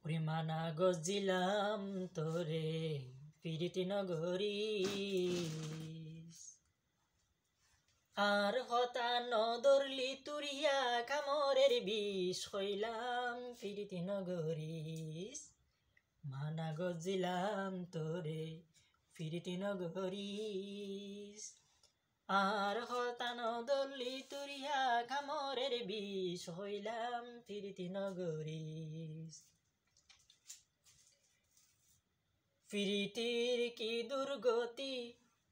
প্রেমানা গজিলাম তোরে প্রীতি নগরী আর হতা নদরলি তুরিয়া কামরের বিষ হইলাম প্রীতি নগরী মানা গজিলাম তোরে প্রীতি নগরী আর হতা নদরলি তুরিয়া কামরের বিষ হইলাম প্রীতি নগরী প্রীতির কি দুর্গতি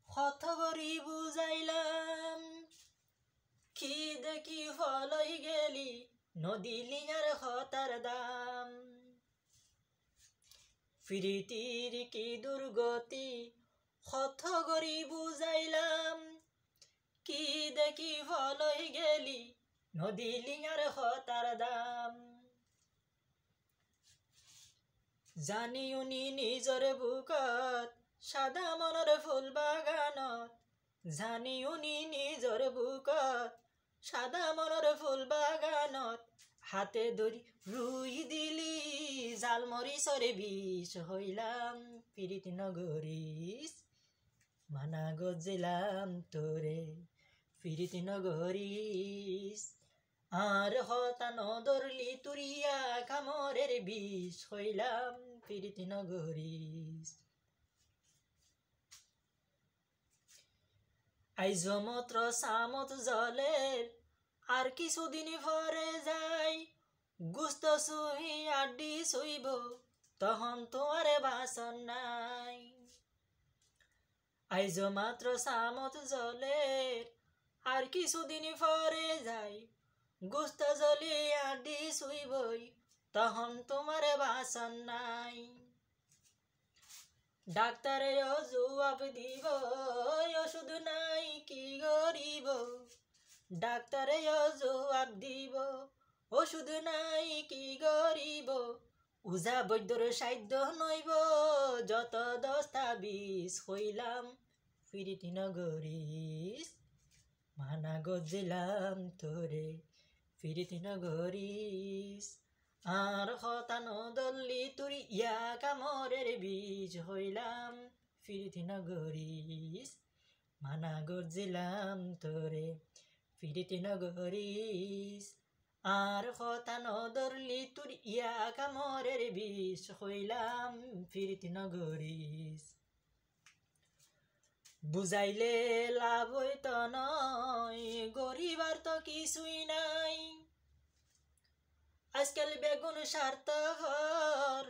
হতগরি বুঝাইলাম কি দেখি হলই গেলি নদিলি আর হতার দাম প্রীতির কি দুর্গতি হতগরি বুঝাইলাম কি দেখি হলই গেলি নদিলি আর হতার দাম জানি উনি নিজর বুকত সাদা মনের ফুল বাগানত জানি উনি নিজর বুকত সাদা মনের ফুল বাগানত হাতে ধরি রুই দিলি জাল মরিচরে বিষ হইলাম প্রীতি নগরী মানা গজিলাম তোরে প্রীতি নগরী আর হতা নদরলি তুরিয়া কামরের বিষ হইলাম প্রীতি নগরী আইজ মাত্র সামত জলের আর কিছুদিন ভরে যাই গুস্ত সুই আড্ডি শুইব তখন তো আর বাসন নাই আইজ মাত্র সামত জলের আর কিছুদিন ভরে যাই গুস্ত জলি আড্ডি শুইবই তখন তোমার বাসন নাই ডাক্তারে জবাব দিব ওষুধ নাই কি গরিব ডাক্তারে জবাব দিব ওষুধ নাই কি গরিব উজা বৈদ্যর সাধ্য নইব যত দস্তা বিষ হইলাম প্রীতি নগরী মানা গজিলাম তোরে প্রীতি নগরী আর হতা নদরলি তুরিয়া কামরের বীজ হইলাম প্রীতি নগরী মানা গজিলাম তোরে প্রীতি নগরী আর হতা নদরলি তুরিয়া কামরের বীজ হইলাম প্রীতি নগরী বুঝাইলে লাভ হইত নয় গরিবার তো কিছুই নাই আজকাল বেগুন স্বার্থ হর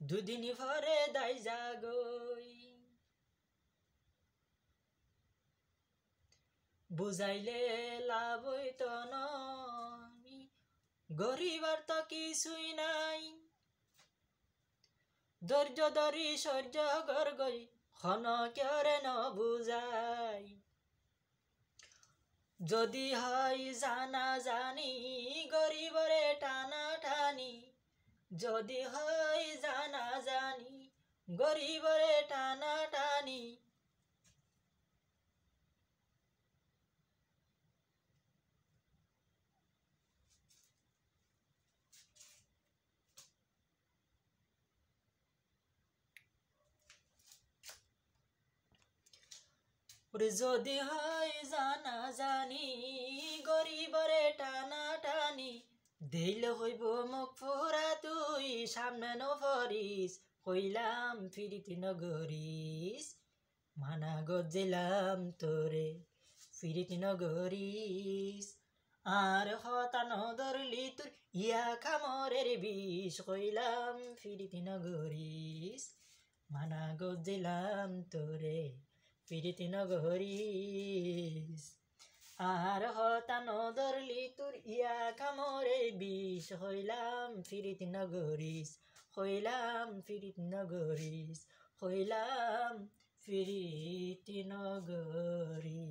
দুদিন ভরে দায় জাগই বুঝাইলে লাভ হইত নয় গরিবার তো কিছুই নাই ধৈর্য ধরি সহ্য গর্গই হন কেরে ন বুঝাই যদি হয় জানা জানি গরিবরে টানা টানি যদি হয় জানা জানি গরিবরে টানা টানি যদি হয় জানা জানি গরিবরে টানা টানি দিলে হইব মুখ ফোরা তুই সামনে নফরিস হইলাম প্রীতি নগরী মানা গজিলাম তোরে প্রীতি নগরী আর হতা নদরলি তুর ইয়া কামরের বিষ হইলাম প্রীতি নগরী মানা গজিলাম তোরে প্রীতি নগরী আর হতা নদরলি তুর ইয়া কামরে বিষ হইলাম প্রীতি নগরী হইলাম প্রীতি নগরী হইলাম প্রীতি নগরী।